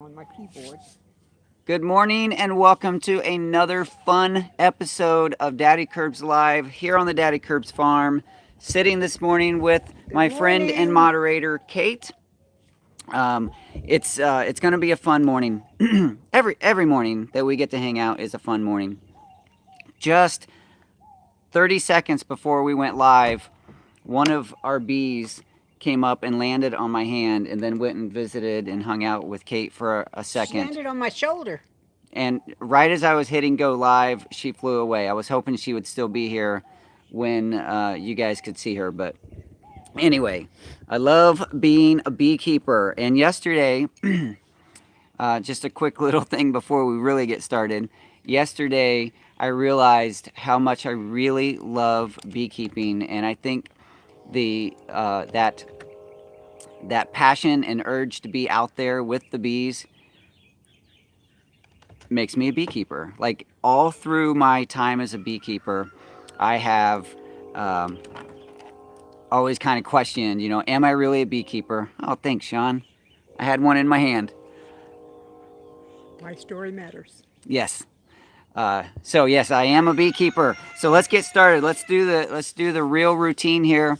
on my keyboard. Good morning and welcome to another fun episode of Daddykirbs Live here on the Daddykirbs Farm. Sitting this morning with Good my friend and morning. moderator Kate. It's going to be a fun morning. every morning that we get to hang out is a fun morning. Just 30 seconds before we went live, one of our bees came up and landed on my hand and then went and visited and hung out with Kate for a She second. landed on my shoulder. And right as I was hitting go live, she flew away. I was hoping she would still be here when you guys could see her. But anyway, I love being a beekeeper. And yesterday, just a quick little thing before we really get started. Yesterday, I realized how much I really love beekeeping, and I think that passion and urge to be out there with the bees makes me a beekeeper. Like all through my time as a beekeeper, I have um, always kind of questioned, am I really a beekeeper? Oh, thanks, Sean. I had one in my hand. My story matters. Yes. So yes, I am a beekeeper. So let's get started. Let's do the real routine here,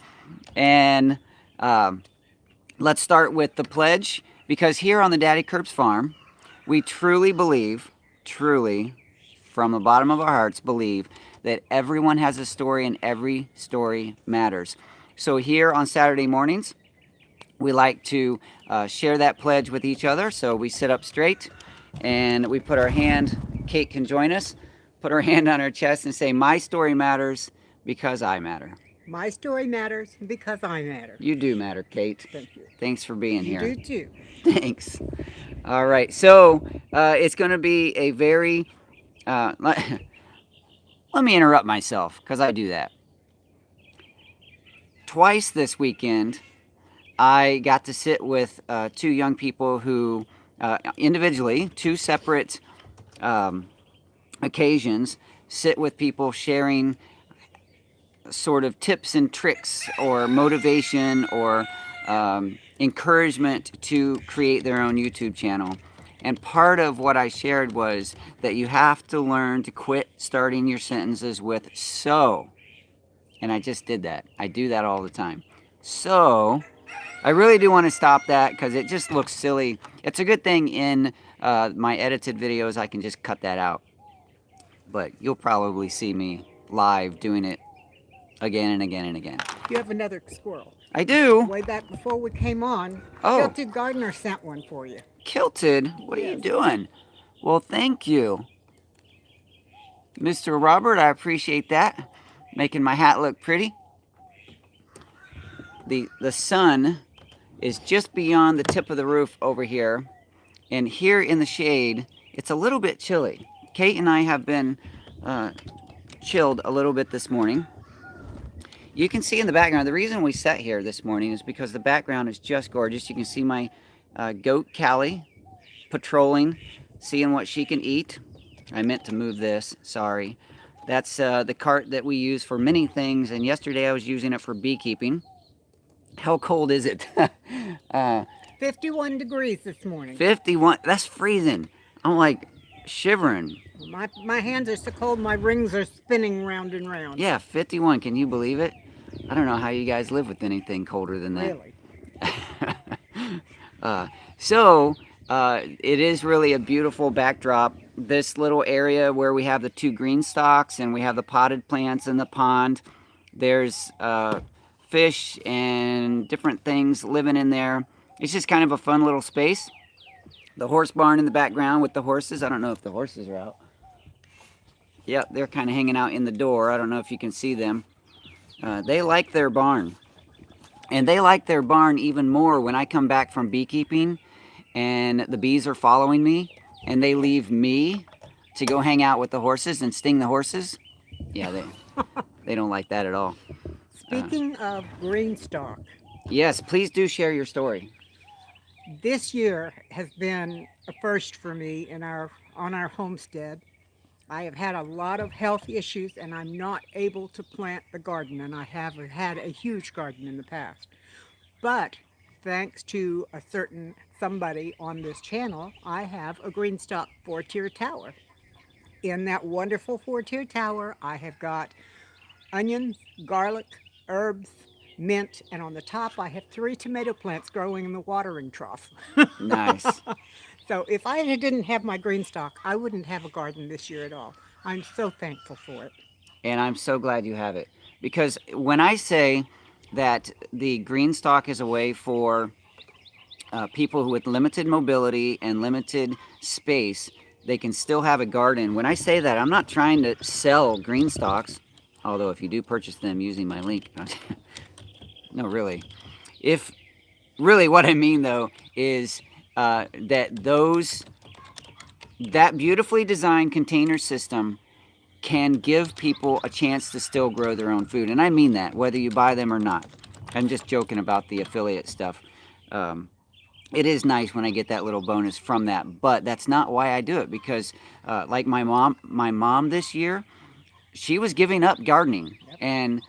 and um, let's start with the pledge because here on the Daddykirbs Farm, we truly believe, truly, from the bottom of our hearts, believe that everyone has a story and every story matters. So here on Saturday mornings, we like to share that pledge with each other. So we sit up straight and we put our hand, Kate can join us, put our hand on our chest and say, my story matters because I matter. My story matters because I matter. You do matter, Kate. Thank you. Thanks for being You here. do too. Thanks. All right. So it's going to be a very. Let me interrupt myself because I do that. Twice this weekend, I got to sit with two young people who, individually, two separate um, occasions, sit with people sharing sort of tips and tricks or motivation or encouragement to create their own YouTube channel. And part of what I shared was that you have to learn to quit starting your sentences with so. And I just did that. I do that all the time. So, I really do want to stop that because it just looks silly. It's a good thing in my edited videos I can just cut that out. But you'll probably see me live doing it again and again and again. You have another squirrel. I do. Way back before we came on, Oh, Kilted Gardener sent one for you. Kilted, what are you Yes. doing? Well, thank you, Mr. Robert. I appreciate that. Making my hat look pretty. The sun is just beyond the tip of the roof over here, and here in the shade, it's a little bit chilly. Kate and I have been uh, chilled a little bit this morning. You can see in the background, the reason we sat here this morning is because the background is just gorgeous. You can see my goat Callie patrolling, seeing what she can eat. I meant to move this, sorry. That's the cart that we use for many things, and yesterday I was using it for beekeeping. How cold is it? uh, 51 degrees this morning. 51, that's freezing. I'm like shivering. My hands are so cold, my rings are spinning round and round. Yeah, 51, can you believe it? I don't know how you guys live with anything colder than that. Really. So it is really a beautiful backdrop. This little area where we have the two green stalks and we have the potted plants in the pond. There's fish and different things living in there. It's just kind of a fun little space. The horse barn in the background with the horses. I don't know if the horses are out. Yep, they're kind of hanging out in the door. I don't know if you can see them. They like their barn. And they like their barn even more when I come back from beekeeping and the bees are following me and they leave me to go hang out with the horses and sting the horses. Yeah, they don't like that at all. Speaking of green stalk, Yes, please do share your story. this year has been a first for me on our homestead. I have had a lot of health issues and I'm not able to plant the garden, and I have had a huge garden in the past. But thanks to a certain somebody on this channel, I have a greenstock 4-tier tower. In that wonderful 4-tier tower, I have got onions, garlic, herbs, mint, and on the top I have 3 tomato plants growing in the watering trough. Nice. So if I didn't have my greenstock, I wouldn't have a garden this year at all. I'm so thankful for it. And I'm so glad you have it. Because when I say that the green stalk is a way for people with limited mobility and limited space, they can still have a garden. When I say that, I'm not trying to sell green stalks, although if you do purchase them using my link, no, really. If really what I mean though is that beautifully designed container system can give people a chance to still grow their own food. And I mean that, whether you buy them or not. I'm just joking about the affiliate stuff. Um, it is nice when I get that little bonus from that, but that's not why I do it. Because, like my mom this year, she was giving up gardening, Yep. and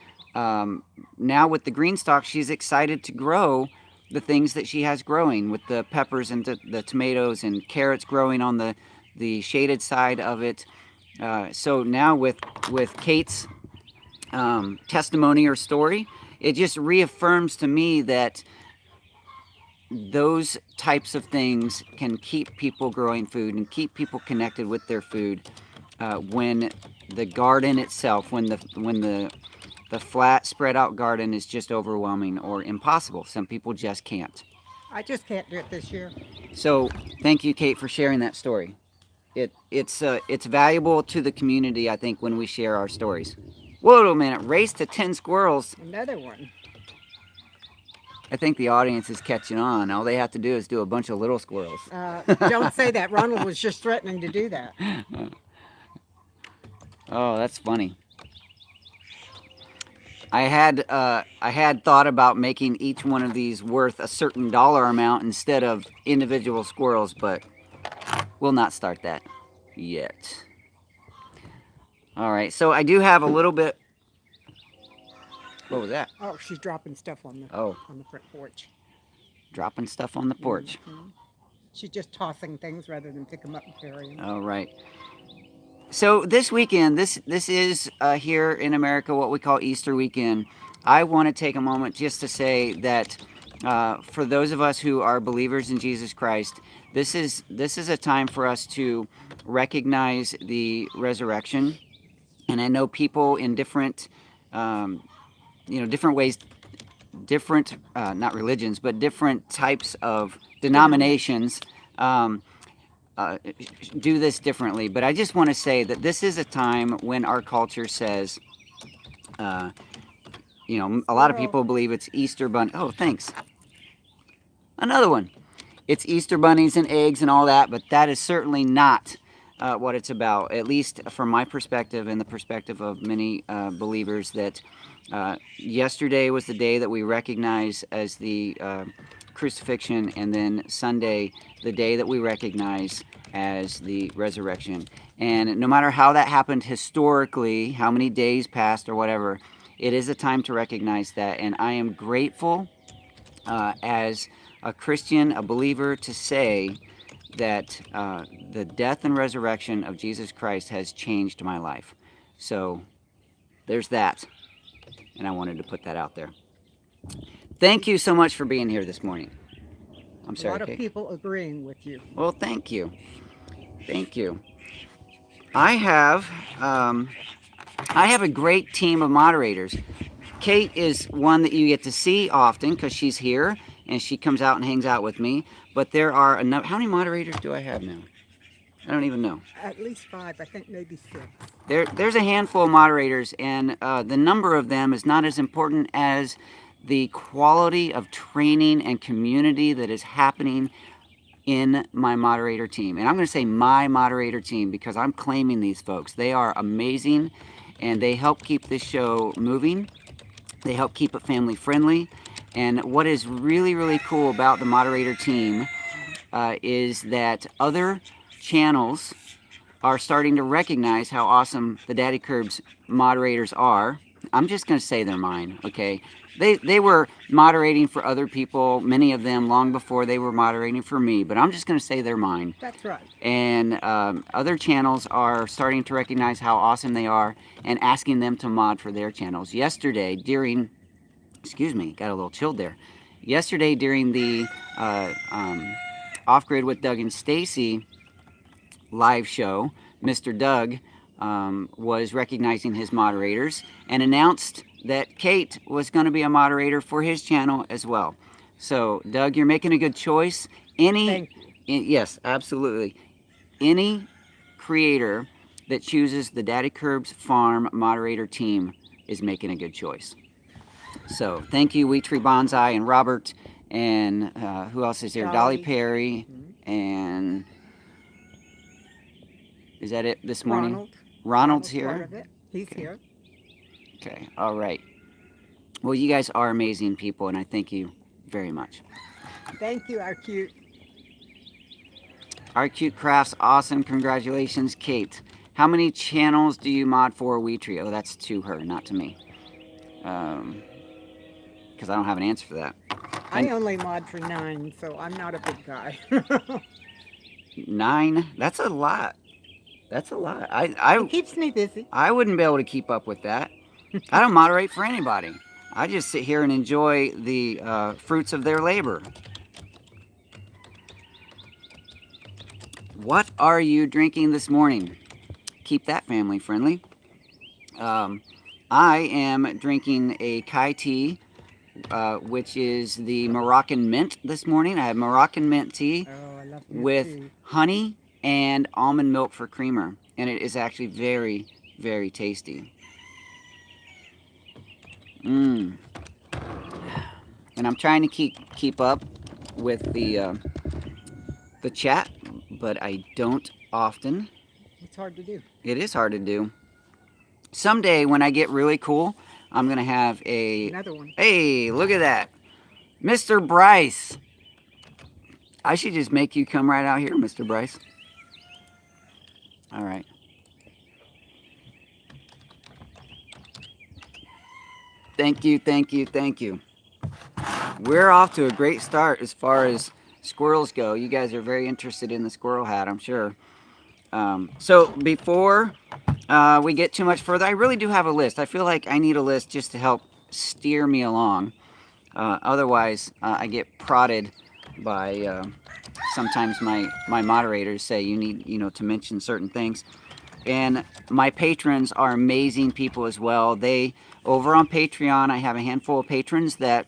now with the green stalk, she's excited to grow the things that she has growing with the peppers and the tomatoes and carrots growing on the shaded side of it. So now with Kate's testimony or story, it just reaffirms to me that those types of things can keep people growing food and keep people connected with their food when the garden itself, when the flat spread out garden is just overwhelming or impossible. Some people just can't. I just can't do it this year. So thank you, Kate, for sharing that story. It's valuable to the community, I think, when we share our stories. Whoa, a minute! Race to 10 squirrels. Another one. I think the audience is catching on. All they have to do is do a bunch of little squirrels. Don't say that. Ronald was just threatening to do that. Oh, that's funny. I had thought about making each one of these worth a certain dollar amount instead of individual squirrels, but we'll not start that yet. All right, so I do have a little bit. What was that? Oh, she's dropping stuff Oh, on the front porch. dropping stuff on the porch. Mhm. She's just tossing things rather than pick them up and carry them. All right. So this weekend, this is here in America what we call Easter weekend. I want to take a moment just to say that for those of us who are believers in Jesus Christ, this is a time for us to recognize the resurrection. And I know people in different different ways, different not religions, but different types of denominations. Um, uh, do this differently, but I just want to say that this is a time when our culture says, uh, a lot of Squirrel. people believe it's Easter bunny. Oh, thanks. Another one. It's Easter bunnies and eggs and all that, but that is certainly not what it's about, at least from my perspective and the perspective of many believers, that yesterday was the day that we recognize as the crucifixion, and then Sunday, the day that we recognize as the resurrection. And no matter how that happened historically, how many days passed or whatever, it is a time to recognize that. And I am grateful as a Christian, a believer, to say that the death and resurrection of Jesus Christ has changed my life. So there's that. And I wanted to put that out there. Thank you so much for being here this morning. I'm A sorry, lot of Kate. people agreeing with you. Well, thank you. Thank you. I have a great team of moderators. Kate is one that you get to see often because she's here and she comes out and hangs out with me. But there are how many moderators do I have now? I don't even know. At least 5, I think maybe 6. There's a handful of moderators, and the number of them is not as important as the quality of training and community that is happening in my moderator team. And I'm going to say my moderator team because I'm claiming these folks. They are amazing, and they help keep this show moving. They help keep it family friendly. And what is really, really cool about the moderator team is that other channels are starting to recognize how awesome the Daddykirbs moderators are. I'm just going to say they're mine, okay? They were moderating for other people, many of them long before they were moderating for me, but I'm just going to say they're mine. That's right. And other channels are starting to recognize how awesome they are and asking them to mod for their channels. Yesterday, during, excuse me, got a little chilled there. Yesterday, during the Off Grid with Doug and Stacy live show, Mr. Doug was recognizing his moderators and announced that Kate was going to be a moderator for his channel as well. So, Doug, you're making a good choice. Thank you. Yes, absolutely. Any creator that chooses the Daddykirbs Farm moderator team is making a good choice. So, thank you, We Tree Bonsai and Robert, and who else is here? Dolly Perry, and is that it this morning? Ronald's here. Part of it. He's here. Okay, all right. Well, you guys are amazing people, and I thank you very much. Thank you, our cute. Our Cute Crafts, awesome. Congratulations, Kate. How many channels do you mod for WeTree? Oh, that's to her, not to me. Because I don't have an answer for that. I only mod for 9, so I'm not a big guy. 9? That's a lot. That's a lot. It keeps me busy. I wouldn't be able to keep up with that. I don't moderate for anybody. I just sit here and enjoy the fruits of their labor. What are you drinking this morning? Keep that family friendly. I am drinking a Kai tea, which is the Moroccan mint this morning. I have Moroccan mint tea with honey and almond milk for creamer. And it is actually very, very tasty. And I'm trying to keep up with the chat, but I don't often. It's hard to do. It is hard to do. Someday when I get really cool, I'm gonna have another one. Hey, look at that, Mr. Bryce. I should just make you come right out here, Mr. Bryce. All right. Thank you, thank you, thank you. We're off to a great start as far as squirrels go. You guys are very interested in the squirrel hat, I'm sure. So before we get too much further, I really do have a list. I feel like I need a list just to help steer me along. Otherwise, I get prodded by sometimes my moderators say you need to mention certain things. And my patrons are amazing people as well. They, over on Patreon, I have a handful of patrons that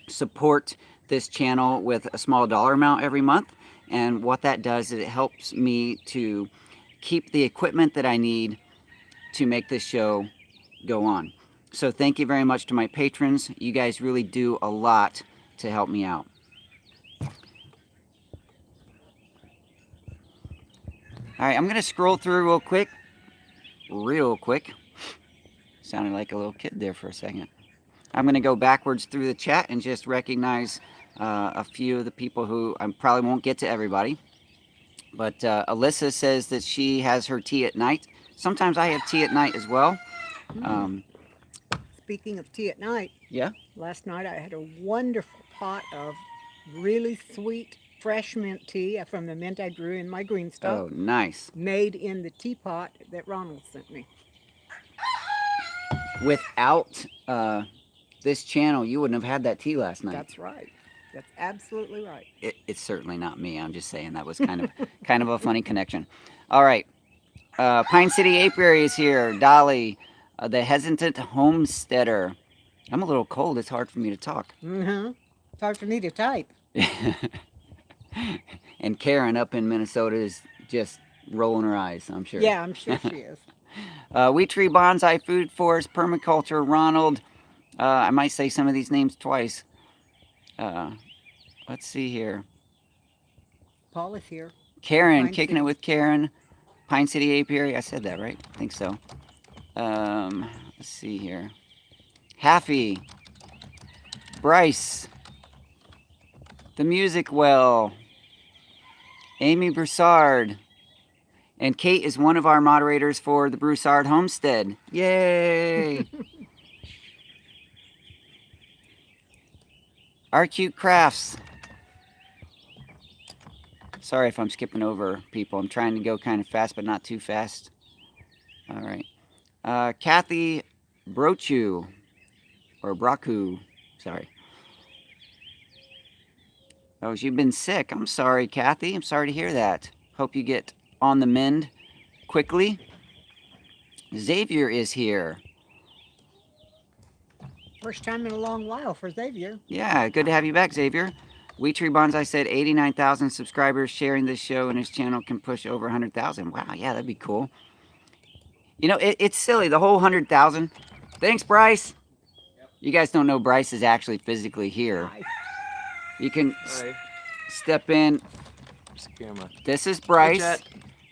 support this channel with a small dollar amount every month. And what that does is it helps me to keep the equipment that I need to make this show go on. So thank you very much to my patrons. You guys really do a lot to help me out. All right, I'm going to scroll through real quick. Sounded like a little kid there for a second. I'm going to go backwards through the chat and just recognize a few of the people who I probably won't get to everybody. But Alyssa says that she has her tea at night. Sometimes I have tea at night as well. Speaking of tea at night, yeah. Last night I had a wonderful pot of really sweet fresh mint tea from the mint I grew in my green stuff. Oh, nice. Made in the teapot that Ronald sent me. Without this channel, you wouldn't have had that tea last night. That's right. That's absolutely right. It's certainly not me. I'm just saying that was kind of a funny connection. All right. Pine City Apiary is here. Dolly, the hesitant homesteader. I'm a little cold. It's hard for me to talk. It's hard for me to type. And Karen up in Minnesota is just rolling her eyes, I'm sure. Yeah, I'm sure she is. We Tree Bonsai Food Forest Permaculture Ronald. I might say some of these names twice. Let's see here. Paul is here. Karen, Kicking It with Karen. Pine City Apiary. I said that right? I think so. Let's see here. Haffy. Bryce. The Music Well. Amy Broussard. And Kate is one of our moderators for the Broussard Homestead. Yay! Our Cute Crafts. Sorry if I'm skipping over people. I'm trying to go kind of fast, but not too fast. All right. Kathy Brochu, or Braku. Sorry. Oh, you've been sick. I'm sorry, Kathy. I'm sorry to hear that. Hope you get on the mend quickly. Xavier is here. First time in a long while for Xavier. Yeah, good to have you back, Xavier. Wheat Tree Bonsai said 89,000 subscribers sharing this show, and his channel can push over 100,000. Wow, yeah, that'd be cool. You know, it's silly, the whole 100,000. Thanks, Bryce. You guys don't know Bryce is actually physically here. Hi. You can Hi. step in. Camera. This is Bryce. Chat.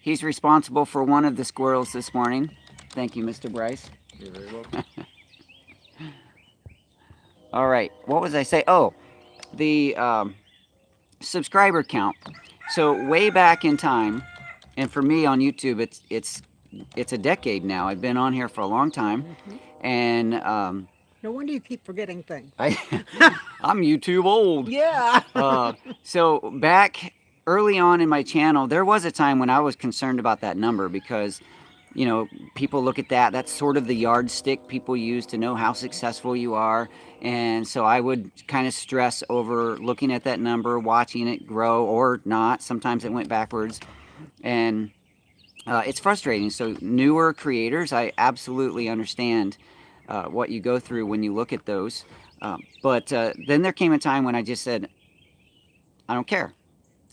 He's responsible for one of the squirrels this morning. Thank you, Mr. Bryce. You're very welcome. All right, what was I say? Oh, the subscriber count. So way back in time, and for me on YouTube, it's a decade now. I've been on here for a long time, and No wonder you keep forgetting things. I'm YouTube old. Yeah. So back early on in my channel, there was a time when I was concerned about that number because, you know, people look at that. That's sort of the yardstick people use to know how successful you are. And so I would kind of stress over looking at that number, watching it grow or not. Sometimes it went backwards. And it's frustrating. So newer creators, I absolutely understand what you go through when you look at those. But then there came a time when I just said, I don't care.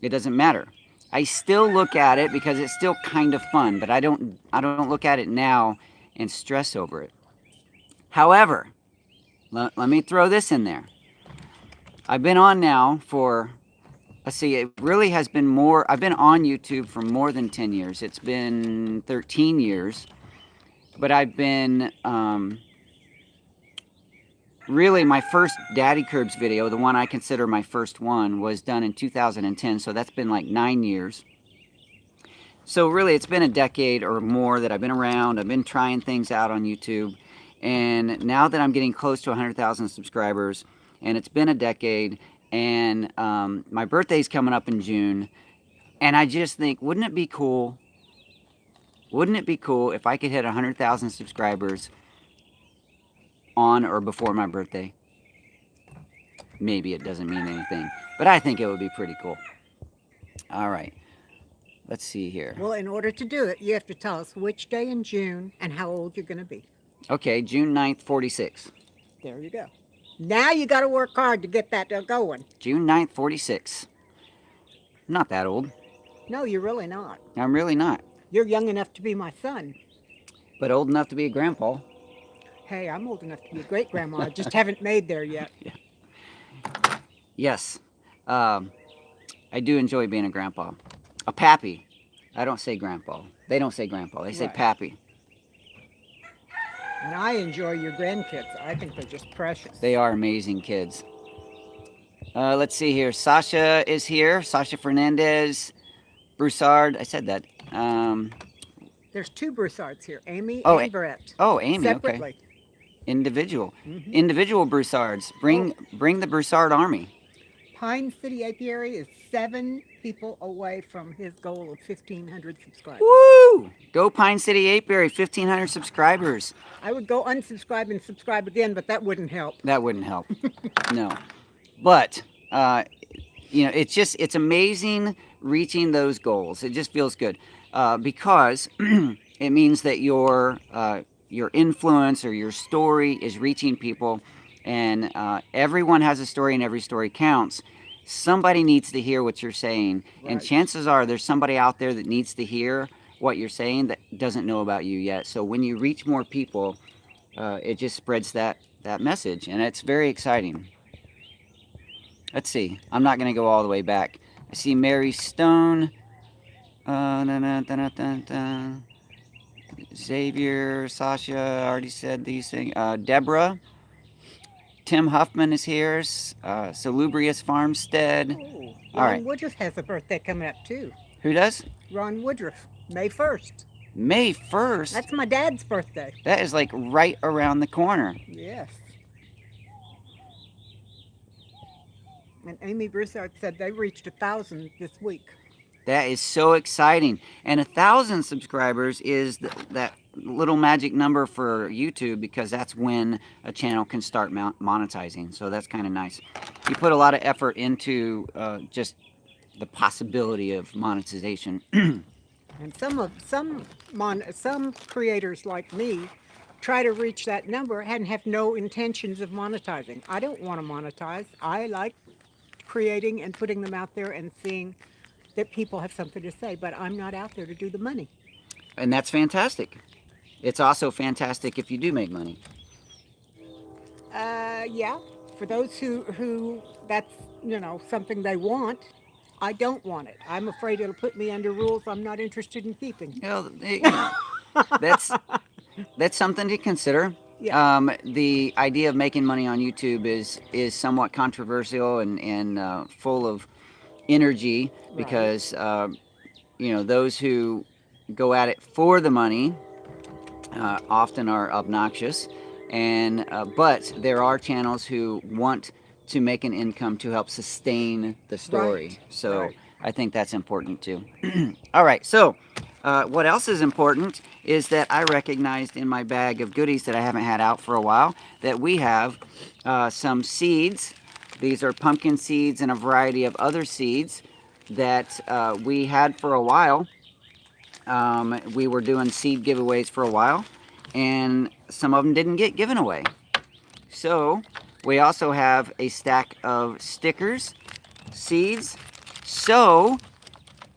It doesn't matter. I still look at it because it's still kind of fun, but I don't look at it now and stress over it. However, let me throw this in there. I've been on now for, let's see, it really has been more, I've been on YouTube for more than 10 years. It's been 13 years, but I've been, really my first Daddykirbs video, the one I consider my first one, was done in 2010, so that's been like 9 years. So really it's been a decade or more that I've been around. I've been trying things out on YouTube, and now that I'm getting close to 100,000 subscribers, and it's been a decade, and my birthday's coming up in June, and I just think, wouldn't it be cool if I could hit 100,000 subscribers on or before my birthday? Maybe it doesn't mean anything, but I think it would be pretty cool. All right, let's see here. Well, in order to do it, you have to tell us which day in June and how old you're going to be. Okay, June 9th, 46. There you go. Now you got to work hard to get that going. June 9th, 46. I'm not that old. No, you're really not. I'm really not, You're young enough to be my son. but old enough to be a grandpa. Hey, I'm old enough to be a great grandma. I just haven't made there yet. Yes, I do enjoy being a grandpa. A pappy. I don't say grandpa. They don't say grandpa. They say Right. pappy. And I enjoy your grandkids. I think they're just precious. They are amazing kids. Let's see here. Sasha is here. Sasha Fernandez. Broussard. I said that. There's two Broussards here, Amy Oh, and Brett. Oh, Amy. Separately. Okay. Individual. Mhm. Individual Broussards. Bring the Broussard army. Pine City Apiary is 7 people away from his goal of 1,500 subscribers. Woo! Go Pine City Apiary. 1,500 subscribers. I would go unsubscribe and subscribe again, but that wouldn't help. That wouldn't help. No. But, you know, it's amazing reaching those goals. It just feels good because it means that your influence or your story is reaching people, and everyone has a story and every story counts. Somebody needs to hear what you're saying, and Right. chances are there's somebody out there that needs to hear what you're saying that doesn't know about you yet. So when you reach more people, it just spreads that message, and it's very exciting. Let's see. I'm not going to go all the way back. I see Mary Stone. Xavier, Sasha, I already said these things. Deborah. Tim Huffman is here. Salubrious Farmstead. Oh, All Ron right. Woodruff has a birthday coming up too. Who does? Ron Woodruff, May 1st. May 1st? That's my dad's birthday. That is like right around the corner. Yes. And Amy Broussard said they reached 1,000 this week. That is so exciting. And 1,000 subscribers is that little magic number for YouTube, because that's when a channel can start monetizing. So that's kind of nice. You put a lot of effort into just the possibility of monetization. And some creators like me try to reach that number and have no intentions of monetizing. I don't want to monetize. I like creating and putting them out there and seeing that people have something to say, but I'm not out there to do the money. And that's fantastic. It's also fantastic if you do make money. Yeah, for those who that's, something they want, I don't want it. I'm afraid it'll put me under rules I'm not interested in keeping. That's something to consider. Yeah. The idea of making money on YouTube is somewhat controversial and full of energy, because those who go at it for the money often are obnoxious, and but there are channels who want to make an income to help sustain the story. Right. So Right. I think that's important too. All right, so what else is important is that I recognized in my bag of goodies that I haven't had out for a while that we have some seeds. These are pumpkin seeds and a variety of other seeds that we had for a while. We were doing seed giveaways for a while, and some of them didn't get given away. So we also have a stack of stickers, seeds. So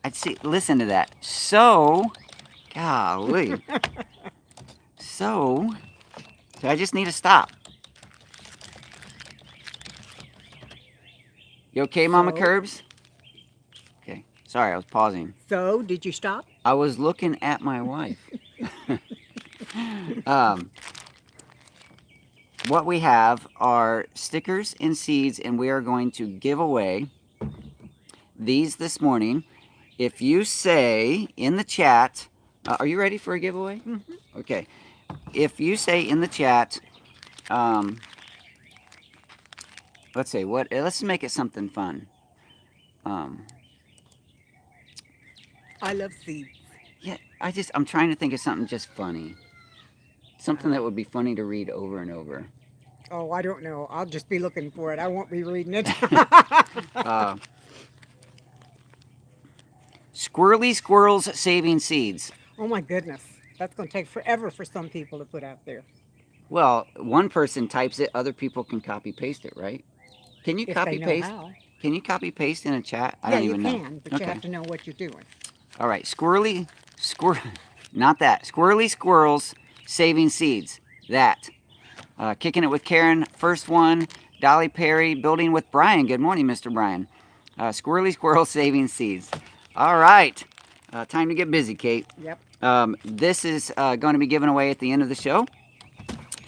I'd see, listen to that. So, golly. So I just need to stop. You okay, Mama So? Kirbs? Okay. Sorry, I was pausing. So, did you stop? I was looking at my wife. What we have are stickers and seeds, and we are going to give away these this morning. If you say in the chat, are you ready for a giveaway? Mm-hmm. Okay. If you say in the chat, let's say what? Let's make it something fun. I love seeds. Yeah, I'm trying to think of something just funny. Something that would be funny to read over and over. Oh, I don't know. I'll just be looking for it. I won't be reading it. Squirrely squirrels saving seeds. Oh my goodness. That's going to take forever for some people to put out there. Well, one person types it, other people can copy paste it, right? Can you If copy they know paste? how. Can you copy paste in a chat? I Yeah, don't you even know. can, but you have to know what you're doing. All right, not that. Squirrely squirrels saving seeds. That. Kicking it with Karen, first one. Dolly Perry, building with Brian. Good morning, Mr. Brian. Squirrely squirrels saving seeds. All right, time to get busy, Kate. Yep. This is going to be given away at the end of the show.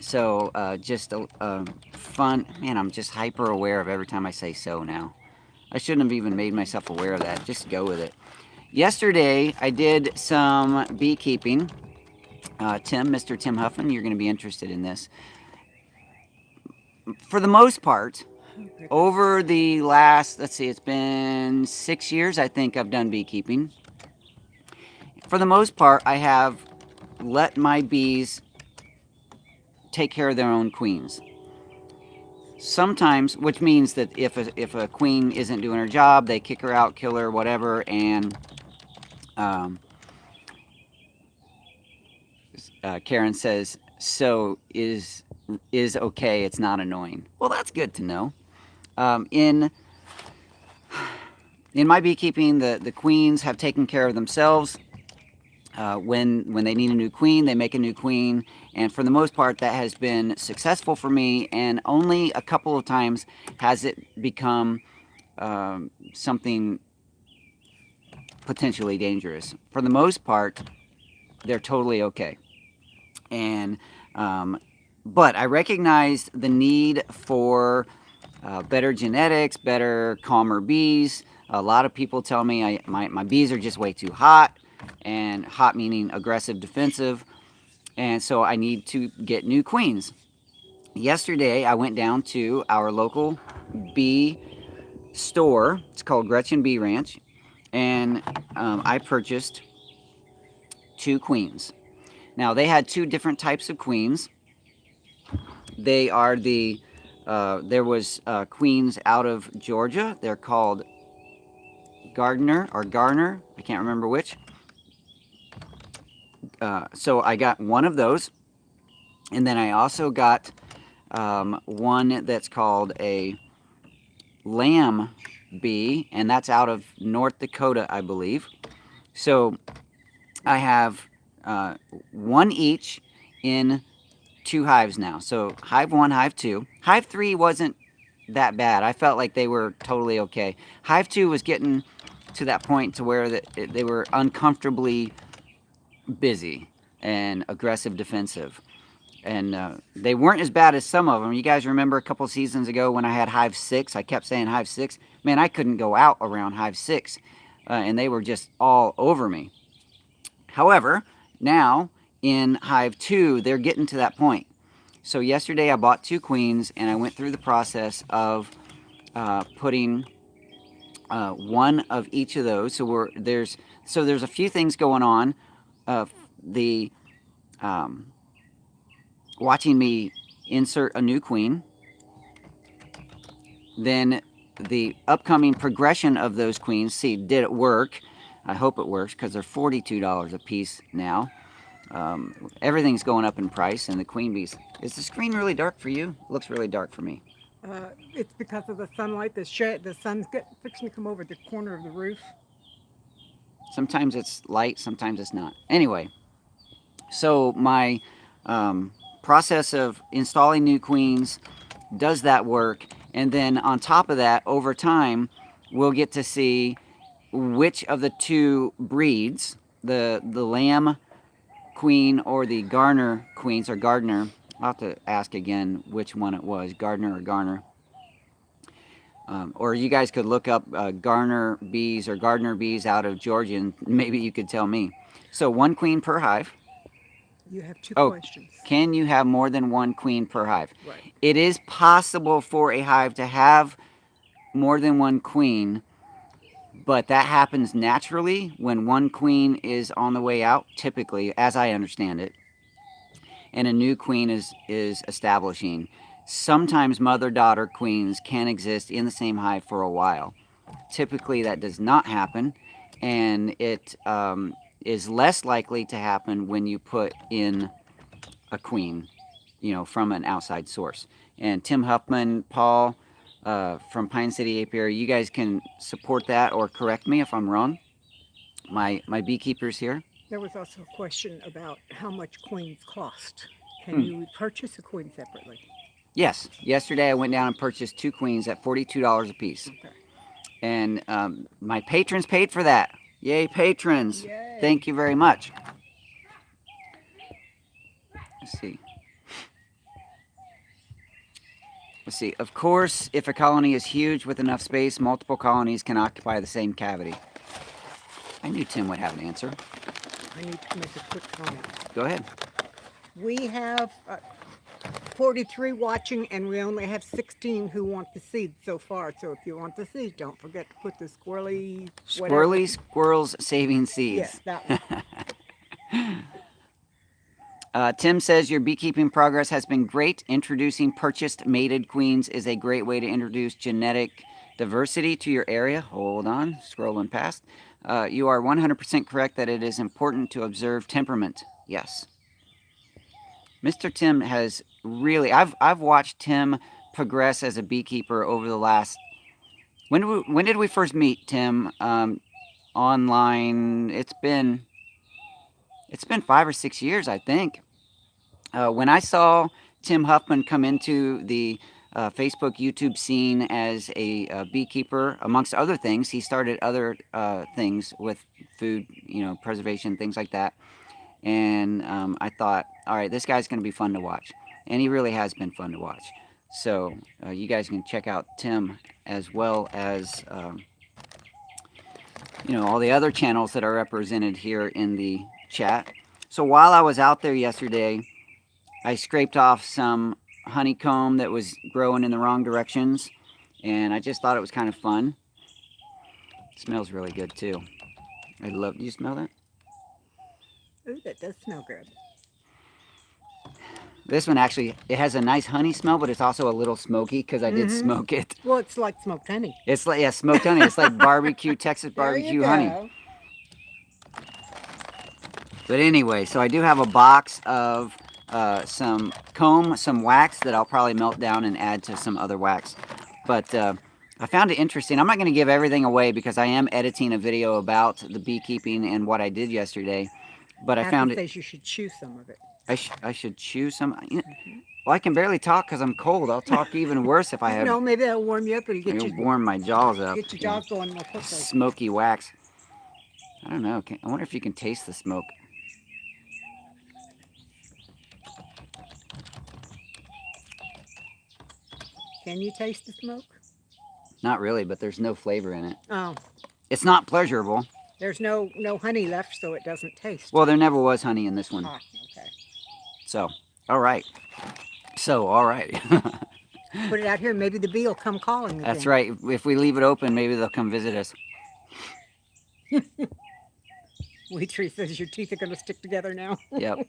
So just a fun, man, I'm just hyper aware of every time I say so now. I shouldn't have even made myself aware of that. Just go with it. Yesterday, I did some beekeeping. Mr. Tim Huffman, you're going to be interested in this. For the most part, over the last, let's see, it's been 6 years, I think I've done beekeeping. For the most part, I have let my bees take care of their own queens. Sometimes, which means that if a queen isn't doing her job, they kick her out, kill her, whatever, and Karen says, so is okay, it's not annoying. Well, that's good to know. In my beekeeping, the queens have taken care of themselves. When they need a new queen, they make a new queen, and for the most part that has been successful for me, and only a couple of times has it become something potentially dangerous. For the most part, they're totally okay. And but I recognized the need for better genetics, better, calmer bees. A lot of people tell me my bees are just way too hot, and hot meaning aggressive, defensive, and so I need to get new queens. Yesterday, I went down to our local bee store. It's called Gretchen Bee Ranch, and I purchased 2 queens. Now they had 2 different types of queens. They are the there was queens out of Georgia. They're called Gardner or Garner. I can't remember which. So I got one of those, and then I also got one that's called a lamb bee, and that's out of North Dakota, I believe. So I have one each in 2 hives now. So hive 1, hive 2. Hive 3 wasn't that bad. I felt like they were totally okay. Hive 2 was getting to that point to where they were uncomfortably busy and aggressive defensive. And they weren't as bad as some of them. You guys remember a couple seasons ago when I had hive 6? I kept saying hive 6. Man, I couldn't go out around hive 6. And they were just all over me. However, now in hive 2, they're getting to that point. So yesterday I bought 2 queens, and I went through the process of putting one of each of those. So there's a few things going on. The watching me insert a new queen, then the upcoming progression of those queens. See, did it work? I hope it works, because they're $42 a piece now. Everything's going up in price, and the queen bees. Is the screen really dark for you? It looks really dark for me. It's because of the sunlight. The sun's fixing to come over the corner of the roof. Sometimes it's light, sometimes it's not. Anyway, so my process of installing new queens does that work, and then on top of that, over time, we'll get to see which of the 2 breeds, the lamb queen or the Garner queens, or Gardner. I'll have to ask again which one it was, Gardner or Garner. Or you guys could look up Garner bees or Gardner bees out of Georgia, and maybe you could tell me. So 1 queen per hive. You have 2 Oh, questions. can you have more than 1 queen per hive? Right. It is possible for a hive to have more than 1 queen, but that happens naturally when 1 queen is on the way out, typically, as I understand it, and a new queen is establishing. Sometimes mother-daughter queens can exist in the same hive for a while. Typically, that does not happen, and it is less likely to happen when you put in a queen, from an outside source. And Tim Huffman, Paul from Pine City Apiary, you guys can support that or correct me if I'm wrong. My beekeepers here. There was also a question about how much queens cost. Can you purchase a queen separately? Yes. Yesterday I went down and purchased 2 queens at $42 a piece. Okay. And my patrons paid for that. Yay, patrons. Yay. Thank you very much. Let's see. Of course, if a colony is huge with enough space, multiple colonies can occupy the same cavity. I knew Tim would have an answer. I need to make a quick comment. Go ahead. We have 43 watching, and we only have 16 who want the seed so far. So if you want the seed, don't forget to put the squirrely... whatever. Squirrely Squirrels Saving Seeds. Yes, that one. Tim says your beekeeping progress has been great. Introducing purchased mated queens is a great way to introduce genetic diversity to your area. Hold on, scrolling past. You are 100% correct that it is important to observe temperament. Yes. Mr. Tim has really, I've watched Tim progress as a beekeeper over the last, when did we first meet, Tim? Online, it's been 5 or 6 years, I think. When I saw Tim Huffman come into the Facebook, YouTube scene as a beekeeper, amongst other things, he started other things with food, preservation, things like that. And I thought, all right, this guy's going to be fun to watch. And he really has been fun to watch. So you guys can check out Tim, as well as all the other channels that are represented here in the chat. So while I was out there yesterday, I scraped off some honeycomb that was growing in the wrong directions, and I just thought it was kind of fun. It smells really good too. I love. Do you smell that? Ooh, that does smell good. This one actually, it has a nice honey smell, but it's also a little smoky because I did Mm-hmm. smoke it. Well, it's like smoked honey. It's like, yeah, smoked honey. It's like barbecue, Texas There you barbecue honey. go. But anyway, so I do have a box of some comb, some wax that I'll probably melt down and add to some other wax. But I found it interesting. I'm not going to give everything away because I am editing a video about the beekeeping and what I did yesterday. But I found Kathy it. says you should chew some of it. I should chew some. Well, I can barely talk because I'm cold. I'll talk even worse if I have. No, maybe that'll warm you up and It'll warm my jaws up. get your jaws going more quickly. Smoky wax. I don't know. I wonder if you can taste the smoke. Can you taste the smoke? Not really, but there's no flavor in it. Oh, It's not pleasurable. there's no honey left, so it doesn't taste. Well, there never was honey in this one. Ah, okay. So, all right. So, all right. Put it out here. Maybe the bee will come calling again. That's right. If we leave it open, maybe they'll come visit us. Wheatree says your teeth are going to stick together now. Yep,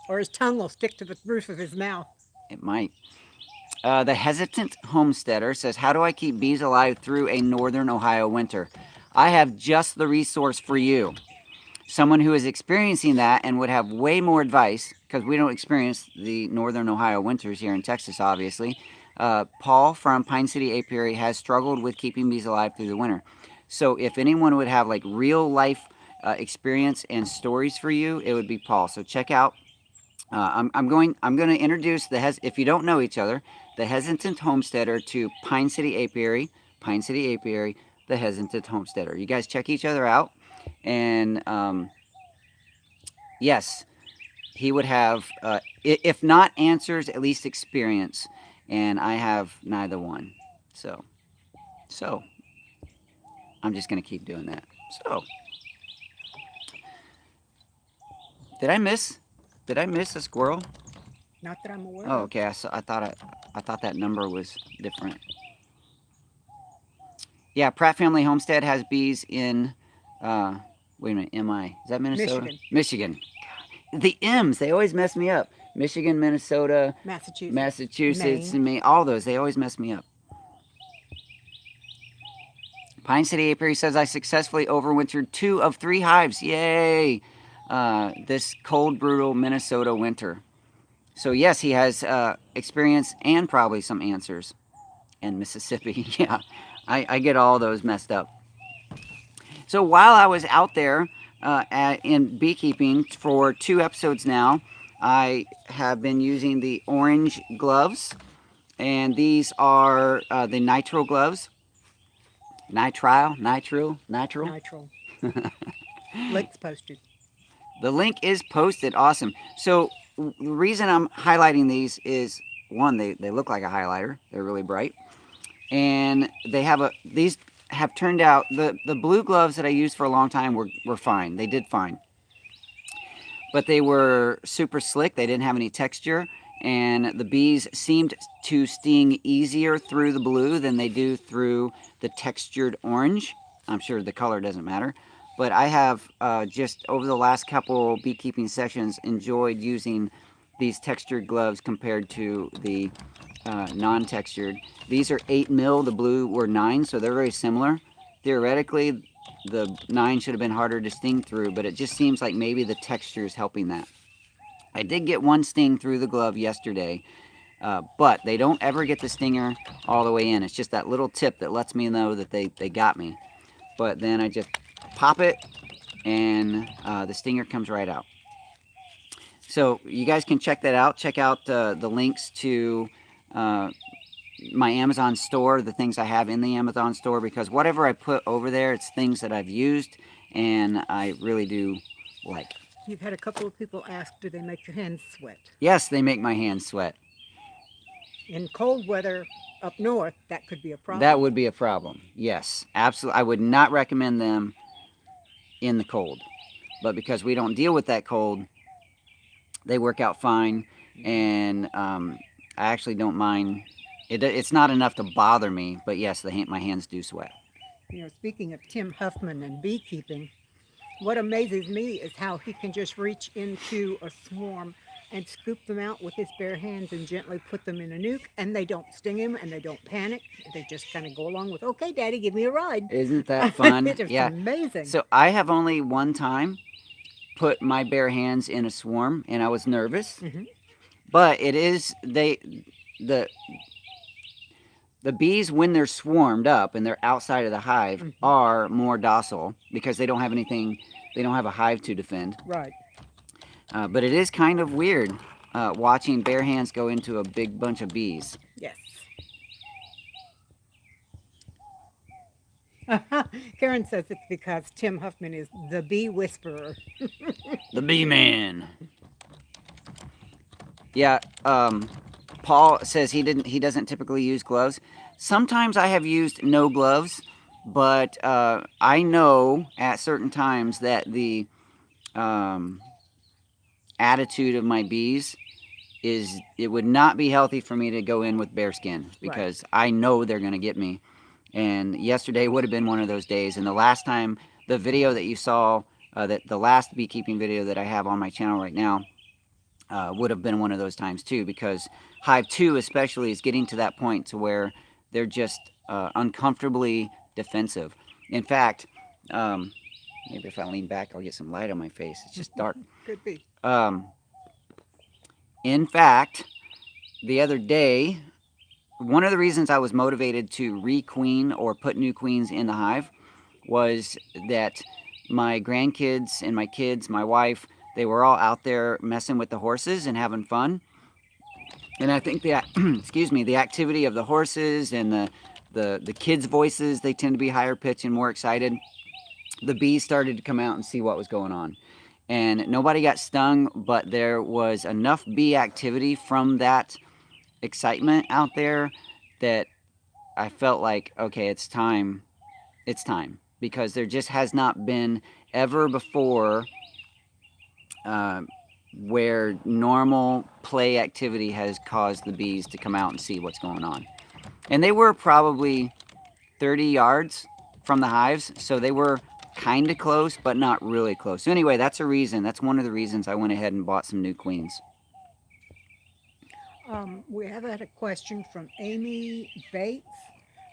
Or his tongue will stick to the roof of his mouth. it might. The Hesitant Homesteader says, how do I keep bees alive through a northern Ohio winter? I have just the resource for you. Someone who is experiencing that and would have way more advice, because we don't experience the northern Ohio winters here in Texas, obviously. Paul from Pine City Apiary has struggled with keeping bees alive through the winter. So if anyone would have like real life experience and stories for you, it would be Paul. So check out. I'm going to introduce if you don't know each other, the Hesitant Homesteader to Pine City Apiary, the Hesitant Homesteader. You guys check each other out, and yes, he would have, if not answers, at least experience, and I have neither one. So I'm just going to keep doing that. So, did I miss a squirrel? Not that I'm aware Oh, of. okay. I thought that number was different. Yeah, Pratt Family Homestead has bees in. Wait a minute. Is that Minnesota? Michigan. The M's, they always mess me up. Michigan, Minnesota, Massachusetts, Maine. and Maine. All those, they always mess me up. Pine City Apiary says I successfully overwintered 2 of 3 hives. Yay! This cold, brutal Minnesota winter. So yes, he has experience and probably some answers. And Mississippi, yeah, I get all those messed up. So while I was out there in beekeeping for 2 episodes now, I have been using the orange gloves, and these are the nitrile gloves. Nitrile. Link's posted. The link is posted. Awesome. So the reason I'm highlighting these is, one, they look like a highlighter. They're really bright. And these have turned out, the blue gloves that I used for a long time were fine. They did fine. But they were super slick. They didn't have any texture. And the bees seemed to sting easier through the blue than they do through the textured orange. I'm sure the color doesn't matter. But I have just over the last couple beekeeping sessions enjoyed using these textured gloves compared to the non-textured. These are 8 mil, the blue were 9, so they're very similar. Theoretically, the 9 should have been harder to sting through, but it just seems like maybe the texture is helping that. I did get one sting through the glove yesterday, but they don't ever get the stinger all the way in. It's just that little tip that lets me know that they got me. But then I just pop it, and the stinger comes right out. So you guys can check that out. Check out the links to my Amazon store, the things I have in the Amazon store, because whatever I put over there, it's things that I've used and I really do like. You've had a couple of people ask, do they make your hands sweat? Yes, they make my hands sweat. In cold weather up north, that could be a problem. That would be a problem. Yes, absolutely. I would not recommend them in the cold. But because we don't deal with that cold, they work out fine. And I actually don't mind It's not enough to bother me, but yes, my hands do sweat. Speaking of Tim Huffman and beekeeping, what amazes me is how he can just reach into a swarm and scoop them out with his bare hands and gently put them in a nuke, and they don't sting him and they don't panic. They just kind of go along with, okay, Daddy, give me a ride. Isn't that fun? It's just Yeah. amazing. So I have only one time put my bare hands in a swarm, and I was nervous. Hmm. But the the bees, when they're swarmed up and they're outside of the hive, Hmm. are more docile because they don't have anything. They don't have a hive to defend. Right. But it is kind of weird watching bare hands go into a big bunch of bees. Yes. Karen says it's because Tim Huffman is the bee whisperer. The bee man. Yeah. Paul says he doesn't typically use gloves. Sometimes I have used no gloves, but I know at certain times that the um, attitude of my bees is it would not be healthy for me to go in with bare skin Right. because I know they're going to get me. And yesterday would have been one of those days. And the last time, the video that you saw, that the last beekeeping video that I have on my channel right now, would have been one of those times too, because Hive 2 especially is getting to that point to where they're just uncomfortably defensive. In fact, maybe if I lean back, I'll get some light on my face. It's just dark. Could be. In fact, the other day, one of the reasons I was motivated to re-queen or put new queens in the hive was that my grandkids and my kids, my wife, they were all out there messing with the horses and having fun. And I think the excuse me, the activity of the horses and the kids' voices, they tend to be higher pitched and more excited. The bees started to come out and see what was going on. And nobody got stung, but there was enough bee activity from that excitement out there that I felt like, okay, it's time. It's time. Because there just has not been ever before where normal play activity has caused the bees to come out and see what's going on. And they were probably 30 yards from the hives, so they were kind of close, but not really close. So anyway, that's a reason. That's one of the reasons I went ahead and bought some new queens. We have had a question from Amy Bates.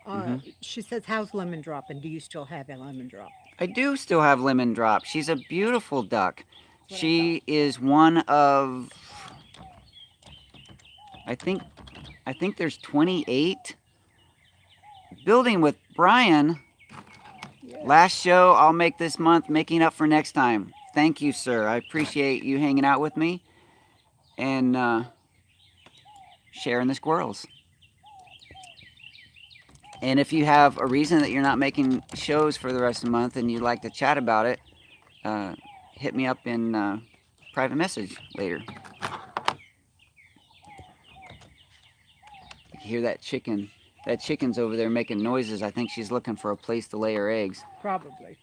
Hmm. She says, how's Lemon Drop, and do you still have a Lemon Drop? I do still have Lemon Drop. She's a beautiful duck. That's what I thought. She is one of, I think, I think there's 28. Building with Brian. Yeah. Last show I'll make this month, making up for next time. Thank you, sir. I appreciate you hanging out with me and sharing the squirrels. And if you have a reason that you're not making shows for the rest of the month and you'd like to chat about it, hit me up in private message later. You hear that chicken? That chicken's over there making noises. I think she's looking for a place to lay her eggs. Probably.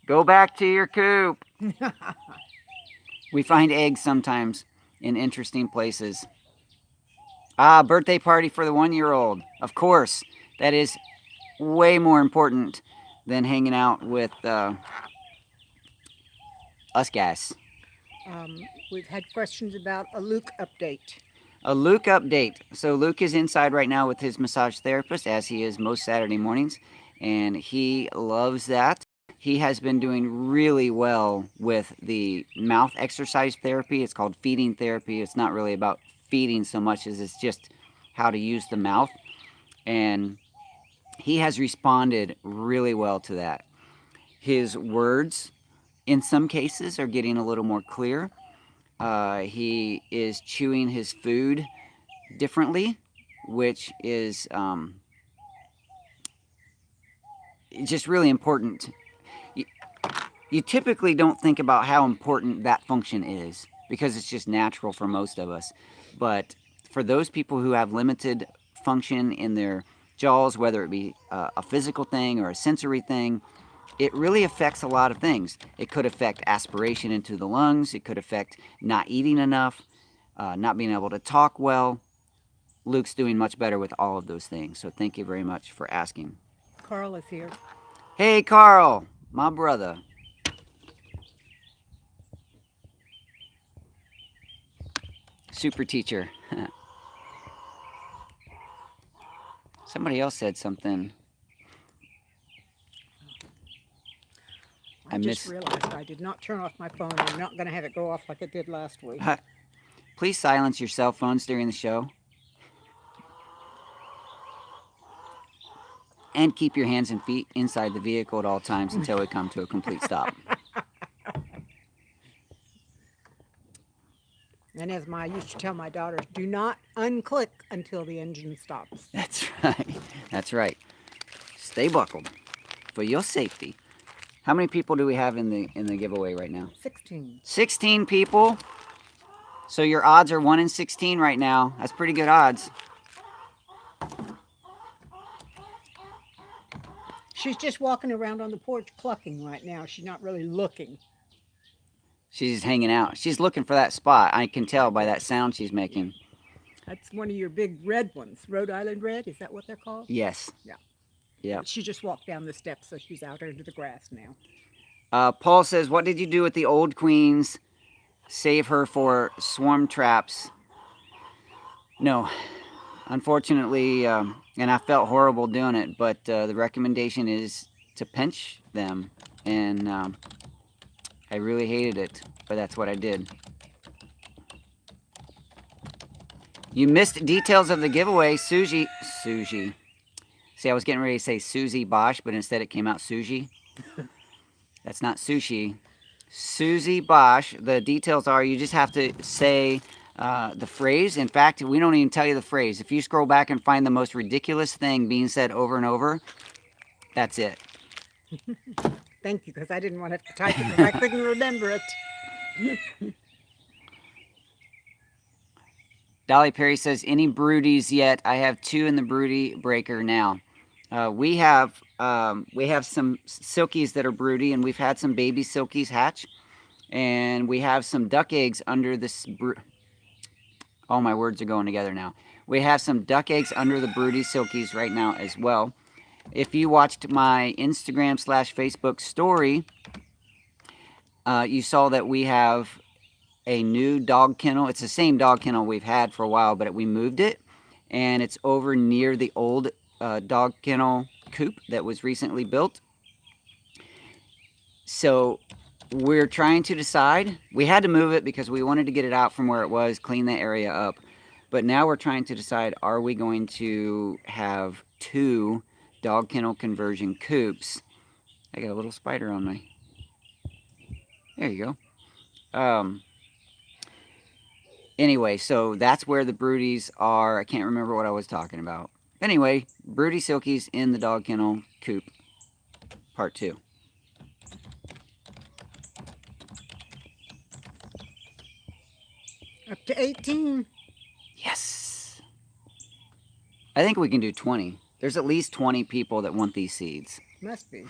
Go back to your coop. We find eggs sometimes in interesting places. Ah, birthday party for the 1-year-old. Of course, that is way more important than hanging out with us guys. We've had questions about a Luke update. A Luke update. So Luke is inside right now with his massage therapist, as he is most Saturday mornings, and he loves that. He has been doing really well with the mouth exercise therapy. It's called feeding therapy. It's not really about feeding so much as it's just how to use the mouth. And he has responded really well to that. His words, in some cases, are getting a little more clear. He is chewing his food differently, which is just really important. You typically don't think about how important that function is because it's just natural for most of us. But for those people who have limited function in their jaws, whether it be a physical thing or a sensory thing, it really affects a lot of things. It could affect aspiration into the lungs. It could affect not eating enough, not being able to talk well. Luke's doing much better with all of those things. So thank you very much for asking. Carl is here. Hey, Carl, my brother. Super teacher. Somebody else said something. I just realized I did not turn off my phone. I'm not going to have it go off like it did last week. Please silence your cell phones during the show. And keep your hands and feet inside the vehicle at all times until we come to a complete stop. And as I used to tell my daughters, do not unclick until the engine stops. That's right. That's right. Stay buckled for your safety. How many people do we have in the giveaway right now? 16. 16 people. So your odds are 1 in 16 right now. That's pretty good odds. She's just walking around on the porch clucking right now. She's not really looking. She's hanging out. She's looking for that spot. I can tell by that sound she's making. That's one of your big red ones. Rhode Island red, is that what they're called? Yes. Yeah. Yeah. She just walked down the steps, so she's out into the grass now. Paul says, what did you do with the old queens? Save her for swarm traps. No. Unfortunately, and I felt horrible doing it, but the recommendation is to pinch them. And I really hated it, but that's what I did. You missed details of the giveaway. Suji. See, I was getting ready to say Susie Bosch, but instead it came out Suji. That's not sushi. Susie Bosch. The details are you just have to say the phrase. In fact, we don't even tell you the phrase. If you scroll back and find the most ridiculous thing being said over and over, that's it. Thank you, because I didn't want to have to type it because I couldn't remember it. Dolly Perry says, any broodies yet? I have 2 in the broody breaker now. We have some silkies that are broody, and we've had some baby silkies hatch. And we have some duck eggs under this... All my words are going together now. We have some duck eggs under the broody silkies right now as well. If you watched my Instagram/Facebook story, you saw that we have a new dog kennel. It's the same dog kennel we've had for a while, but we moved it. And it's over near the old dog kennel coop that was recently built. So we're trying to decide. We had to move it because we wanted to get it out from where it was, clean the area up. But now we're trying to decide, are we going to have 2 dog kennel conversion coops? I got a little spider on my... There you go. Anyway, so that's where the broodies are. I can't remember what I was talking about. Anyway, broody silkies in the dog kennel coop, part 2. Up to 18. Yes. I think we can do 20. There's at least 20 people that want these seeds. Must be.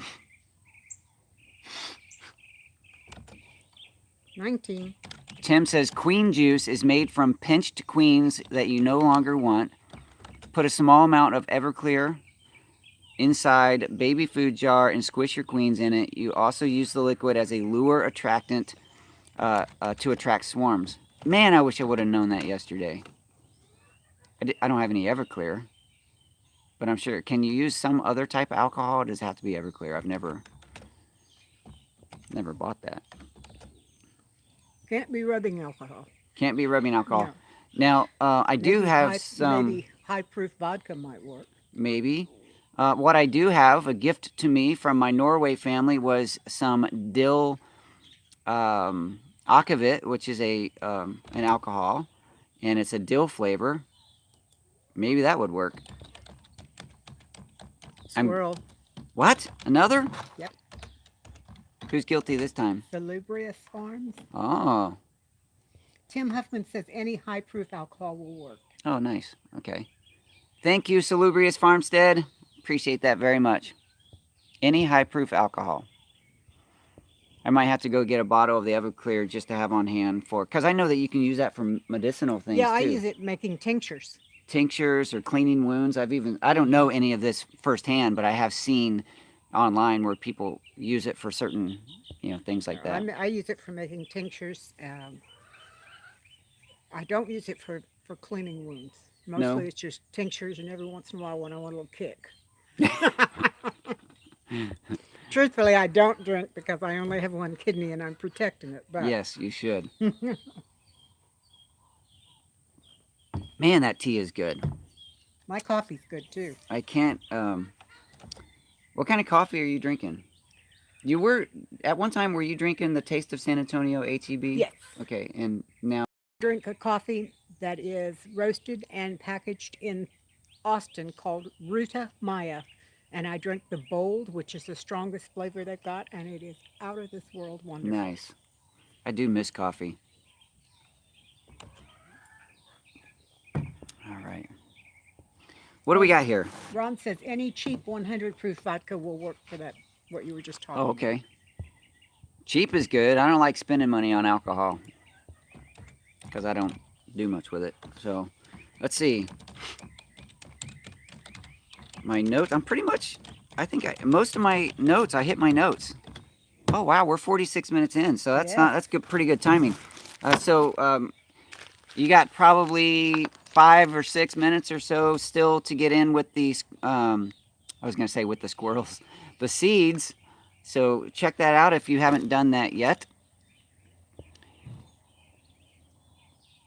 19. Tim says queen juice is made from pinched queens that you no longer want. Put a small amount of Everclear inside baby food jar and squish your queens in it. You also use the liquid as a lure attractant to attract swarms. Man, I wish I would have known that yesterday. I don't have any Everclear, but I'm sure. Can you use some other type of alcohol? Or does it have to be Everclear? I've never bought that. Can't be rubbing alcohol. Can't be rubbing alcohol. No. Now, I do have some... Maybe high-proof vodka might work. Maybe. What I do have, a gift to me from my Norway family, was some dill akavit, which is an alcohol, and it's a dill flavor. Maybe that would work. Squirrel. What? Another? Yep. Who's guilty this time? Salubrious Farms. Oh. Tim Huffman says any high-proof alcohol will work. Oh, nice. Okay. Thank you, Salubrious Farmstead. Appreciate that very much. Any high-proof alcohol. I might have to go get a bottle of the Everclear just to have on hand for... Because I know that you can use that for medicinal things, Yeah, I too. use it making tinctures. tinctures or cleaning wounds. I don't know any of this firsthand, but I have seen online where people use it for certain, things like that. I use it for making tinctures. I don't use it for cleaning wounds. No? Mostly it's just tinctures, and every once in a while when I want a little kick. Truthfully, I don't drink because I only have one kidney and I'm protecting it. But Yes, you should. Man, that tea is good. my coffee's good too. I can't. What kind of coffee are you drinking? You were at one time. Were you drinking the Taste of San Antonio HEB? Yes. Okay, and now. Drink a coffee that is roasted and packaged in Austin called Ruta Maya. And I drink the bold, which is the strongest flavor they've got, and it is out of this world wonderful. Nice. I do miss coffee. All right. What do we got here? Ron says any cheap 100 proof vodka will work for that, what you were just talking Oh, okay. Cheap is good. I don't like spending money on alcohol because I don't do much with it. So, let's see. My notes, I'm pretty much, most of my notes, I hit my notes. Oh, wow, we're 46 minutes in, so that's good, pretty good timing. You got probably 5 or 6 minutes or so still to get in with these, I was going to say with the squirrels, the seeds. So check that out if you haven't done that yet.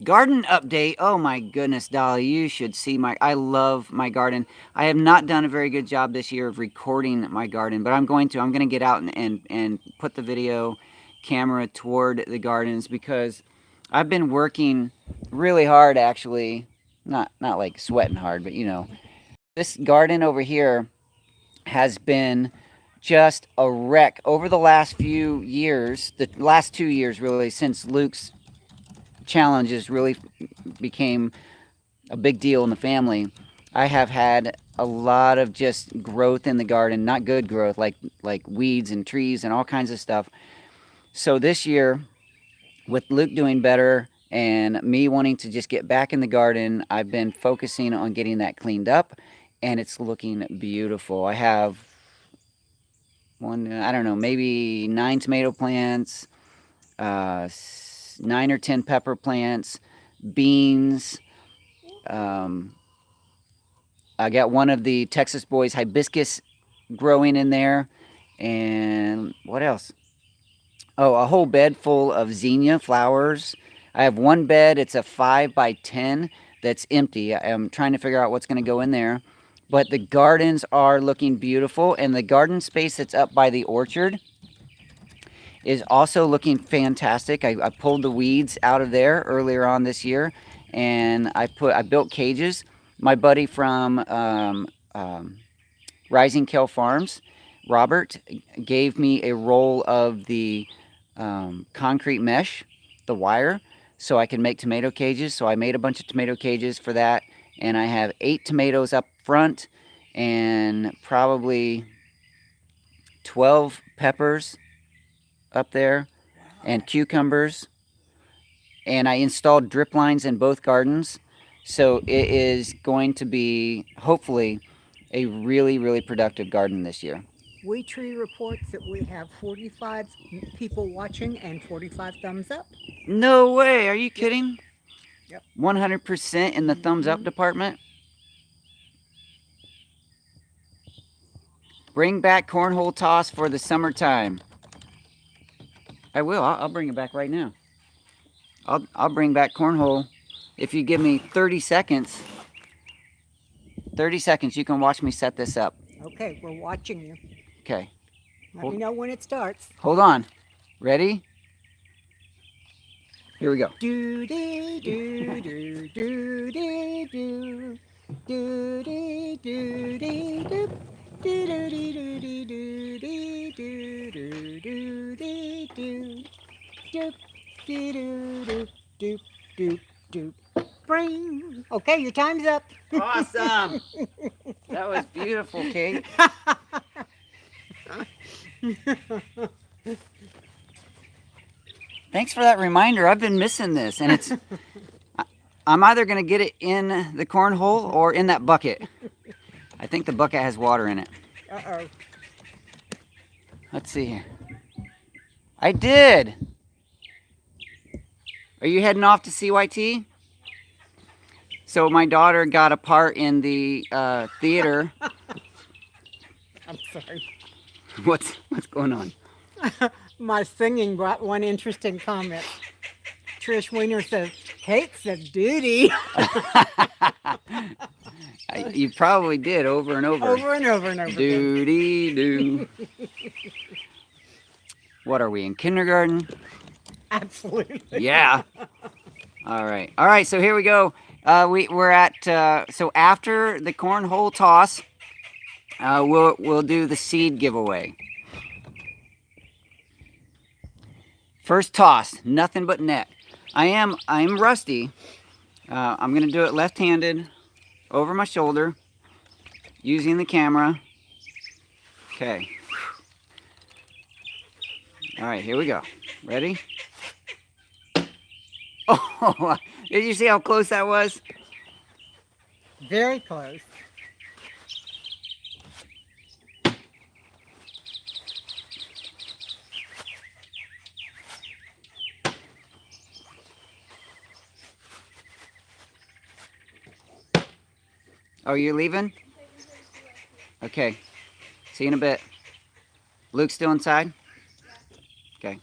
Garden update. Oh my goodness, Dolly, you should see I love my garden. I have not done a very good job this year of recording my garden, but I'm going to get out and put the video camera toward the gardens because I've been working really hard actually. Not like sweating hard, but this garden over here has been just a wreck over the last few years, the last 2 years really, since Luke's challenges really became a big deal in the family. I have had a lot of just growth in the garden, not good growth, like weeds and trees and all kinds of stuff. So this year, with Luke doing better and me wanting to just get back in the garden, I've been focusing on getting that cleaned up, and it's looking beautiful. I have maybe 9 tomato plants, 9 or 10 pepper plants, beans. I got one of the Texas Boys hibiscus growing in there. And what else? Oh, a whole bed full of zinnia flowers. I have one bed. It's a 5x10 that's empty. I'm trying to figure out what's going to go in there. But the gardens are looking beautiful. And the garden space that's up by the orchard is also looking fantastic. I pulled the weeds out of there earlier on this year, and I built cages. My buddy from Rising Kale Farms, Robert, gave me a roll of the concrete mesh, the wire, so I can make tomato cages. So I made a bunch of tomato cages for that, and I have 8 tomatoes up front and probably 12 peppers up there and cucumbers, and I installed drip lines in both gardens, so it is going to be hopefully a really, really productive garden this year. WeTree reports that we have 45 people watching and 45 thumbs up. No way, are you kidding? Yep. 100% in the thumbs up department. Bring back cornhole toss for the summertime. I will. I'll bring it back right now. I'll bring back cornhole if you give me 30 seconds. 30 seconds, you can watch me set this up. Okay, we're watching you. Okay. Let me know when it starts. Hold on. Ready? Here we go. Do dee do do do dee do do dee do dee do. Do do dee do dee do dee do do do dee do do dee do do do do do. Bring. Okay, your time's up. Awesome. That was beautiful, Kate. Thanks for that reminder. I've been missing this, and I'm either going to get it in the cornhole or in that bucket. I think the bucket has water in it. Uh-oh. Let's see here. I did. Are you heading off to CYT? So my daughter got a part in the theater. I'm sorry. What's going on? My singing brought one interesting comment. Trish Weiner says, Kate said duty. You probably did over and over. Over and over and over again. Duty do. What are we in kindergarten? Absolutely. Yeah. All right. All right. So here we go. We're at so after the cornhole toss, we'll do the seed giveaway. First toss, nothing but net. I'm rusty. I'm gonna do it left-handed, over my shoulder, using the camera. Okay. All right, here we go. Ready? Oh, did you see how close that was? Very close. Oh, you're leaving? Okay. See you in a bit. Luke's still inside? Okay.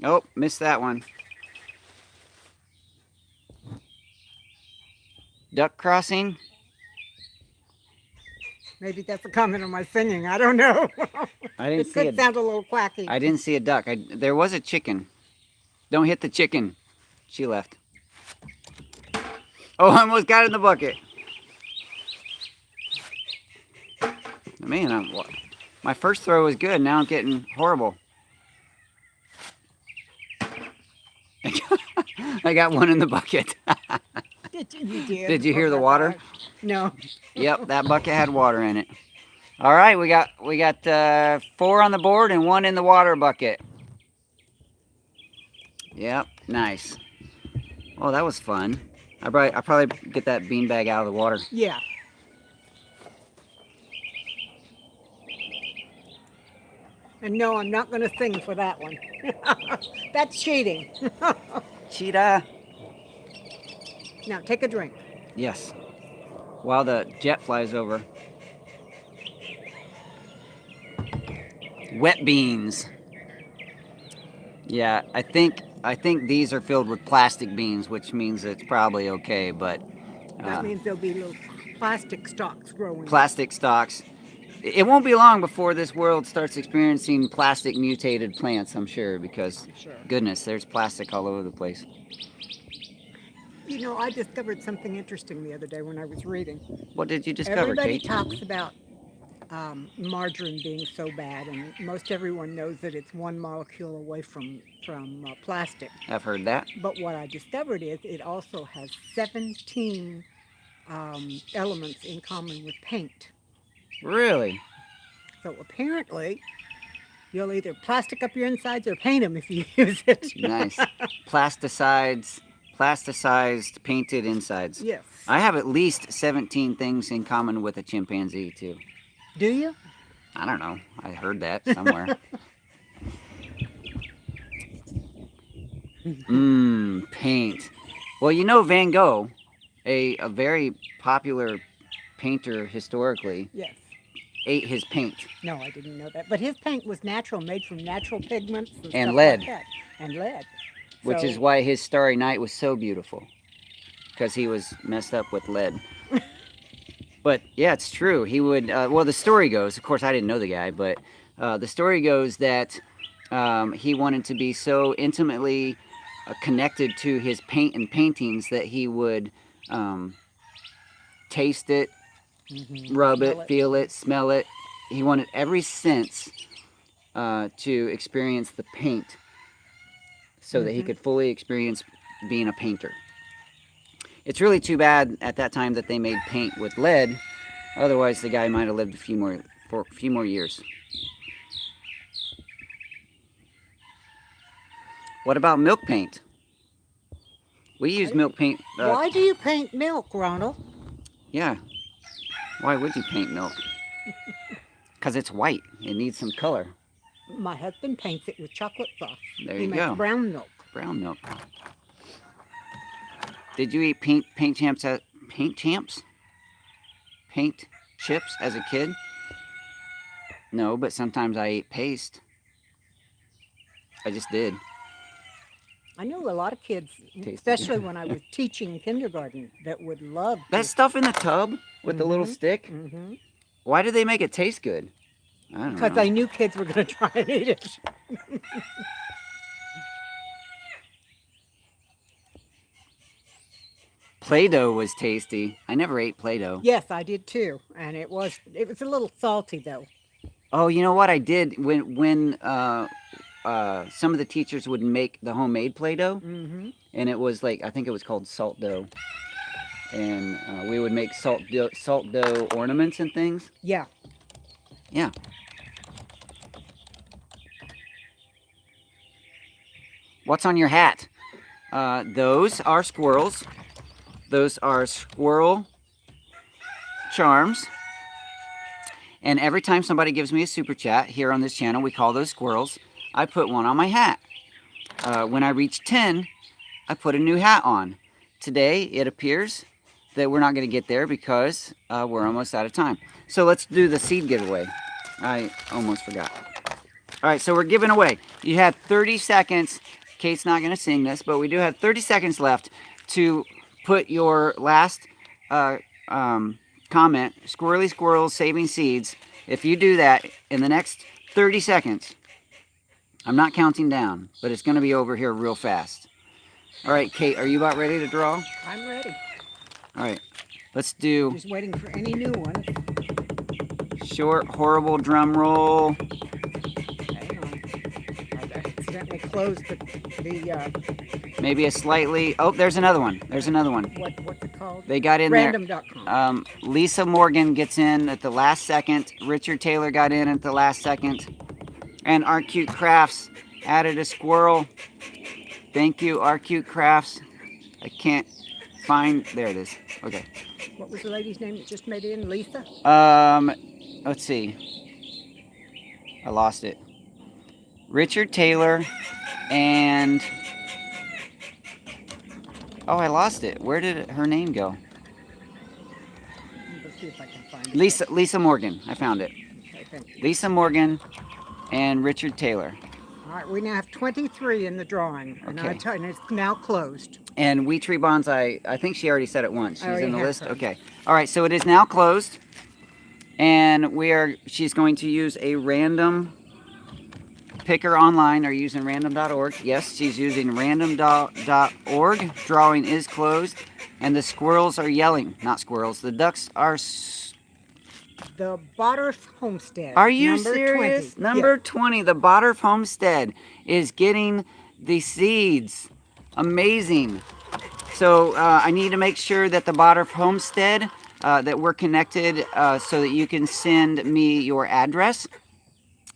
Oh, missed that one. Duck crossing? Maybe that's a comment on my singing. I don't know. I didn't It see could sound a little quacky. I didn't see a duck. There was a chicken. Don't hit the chicken. She left. Oh, I almost got it in the bucket. Man, my first throw was good. Now I'm getting horrible. I got one in the bucket. You did. Did you hear the water? No. Yep, that bucket had water in it. All right, we got 4 on the board and 1 in the water bucket. Yep, nice. Oh, that was fun. I probably get that beanbag out of the water. Yeah. And no, I'm not going to sing for that one. That's cheating. Cheetah. Now take a drink. Yes. While the jet flies over. Wet beans. Yeah, I think these are filled with plastic beans, which means it's probably okay, but That means there'll be little plastic stalks growing. plastic stalks. It won't be long before this world starts experiencing plastic mutated plants, I'm sure, because Sure. goodness, there's plastic all over the place. You know, I discovered something interesting the other day when I was reading. What did you discover, Everybody Kate? talks about margarine being so bad, and most everyone knows that it's one molecule away from plastic. I've heard that. But what I discovered is it also has 17 elements in common with paint. Really? So apparently, you'll either plastic up your insides or paint them if you use it. Nice. Plasticized painted insides. Yes. I have at least 17 things in common with a chimpanzee, too. Do you? I don't know. I heard that somewhere. Paint. Well, you know Van Gogh, a very popular painter historically, Yes. ate his paint. No, I didn't know that. But his paint was natural, made from natural pigments and And stuff lead. like that. And lead. Which So- is why his Starry Night was so beautiful. Because he was messed up with lead. But yeah, it's true. He would, well, the story goes, of course I didn't know the guy, but the story goes that he wanted to be so intimately connected to his paint and paintings that he would taste it, rub Smell it, feel it, smell it. He wanted every sense to experience the paint so that he could fully experience being a painter. It's really too bad at that time that they made paint with lead. Otherwise, the guy might have lived for a few more years. What about milk paint? We use milk paint. Why do you paint milk, Ronald? Yeah. Why would you paint milk? Because it's white. It needs some color. My husband paints it with chocolate sauce. There He you makes go. brown milk. Brown milk. Did you eat paint champs paint chips as a kid? No, but sometimes I ate paste. I just did. I know a lot of kids, Tasty. especially when I was teaching kindergarten, that would love That stuff in the tub with the little stick. Mm-hmm. Why did they make it taste good? I don't know. Because I knew kids were going to try and eat it. Play-Doh was tasty. I never ate Play-Doh. Yes, I did too, and it was a little salty though. Oh, you know what I did when some of the teachers would make the homemade Play-Doh, Mm-hmm. and it was like, I think it was called salt dough, and we would make salt dough ornaments and things. Yeah. Yeah. What's on your hat? Those are squirrels. Those are squirrel charms. And every time somebody gives me a super chat here on this channel, we call those squirrels, I put one on my hat. When I reach 10, I put a new hat on. Today, it appears that we're not going to get there because we're almost out of time. So let's do the seed giveaway. I almost forgot. All right, so we're giving away. You have 30 seconds. Kate's not going to sing this, but we do have 30 seconds left to put your last comment, Squirrely Squirrels Saving Seeds. If you do that in the next 30 seconds, I'm not counting down, but it's going to be over here real fast. All right, Kate, are you about ready to draw? I'm ready. All right, let's do Just waiting for any new ones. short, horrible drum roll. Hang on. I accidentally closed the Maybe a slightly, oh, there's another one. There's another one. what's it called? They got in there. Random.com. Lisa Morgan gets in at the last second. Richard Taylor got in at the last second. And Our Cute Crafts added a squirrel. Thank you, Our Cute Crafts. I can't find, there it is. Okay. What was the lady's name that just made it in? Lisa? Let's see. I lost it. Richard Taylor and, oh, I lost it. Where did her name go? Let's see if I can find it. Lisa Morgan. I found it. Okay, thank you. Lisa Morgan and Richard Taylor. All right, we now have 23 in the drawing, and, Okay. and it's now closed. And We Tree Bonsai, I think she already said it once. I She's already in the have list. her. Okay. All right, so it is now closed. And she's going to use a random picker online or using random.org. Yes, she's using random.org. Drawing is closed. And the squirrels are yelling. Not squirrels. The ducks are... The Botterf Homestead. Are you number serious? 20. Number Yeah. 20, the Botterf Homestead is getting the seeds. Amazing. So I need to make sure that the Botterf Homestead, that we're connected so that you can send me your address.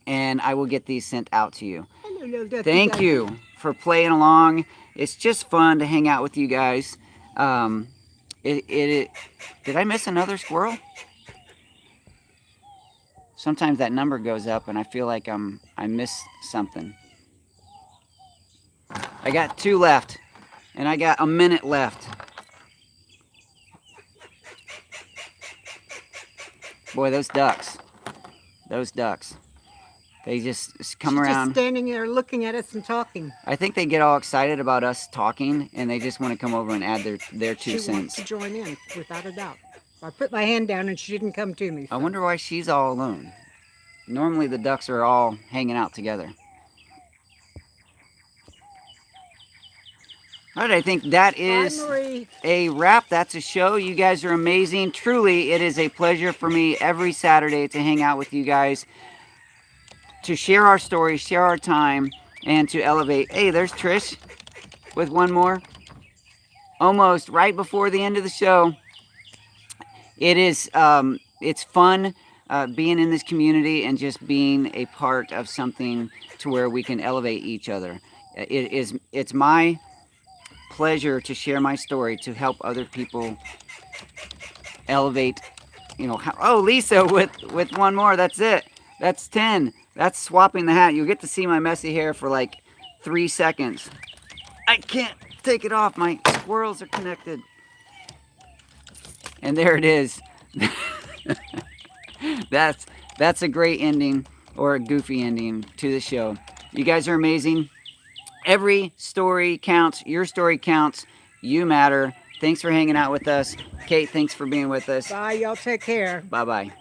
And I will get these sent out to you. Hello, little ducky Thank ducky. you for playing along. It's just fun to hang out with you guys. Did I miss another squirrel? Sometimes that number goes up and I feel like I missed something. I got 2 left and I got a minute left. Boy, those ducks. They just come She's around. just standing there looking at us and talking. I think they get all excited about us talking and they just want to come over and add their 2 She wants cents. to join in, without a doubt. I put my hand down and she didn't come to me. I wonder why she's all alone. Normally the ducks are all hanging out together. All right, I think that is Marie. a wrap. That's a show. You guys are amazing. Truly, it is a pleasure for me every Saturday to hang out with you guys, to share our stories, share our time, and to elevate. Hey, there's Trish with one more. Almost right before the end of the show. It is, it's fun being in this community and just being a part of something to where we can elevate each other. It's my pleasure to share my story to help other people elevate. Oh, Lisa with one more. That's it. That's 10. That's swapping the hat. You'll get to see my messy hair for like 3 seconds. I can't take it off. My squirrels are connected. And there it is. That's a great ending, or a goofy ending to the show. You guys are amazing. Every story counts. Your story counts. You matter. Thanks for hanging out with us. Kate, thanks for being with us. Bye, y'all take care. Bye-bye.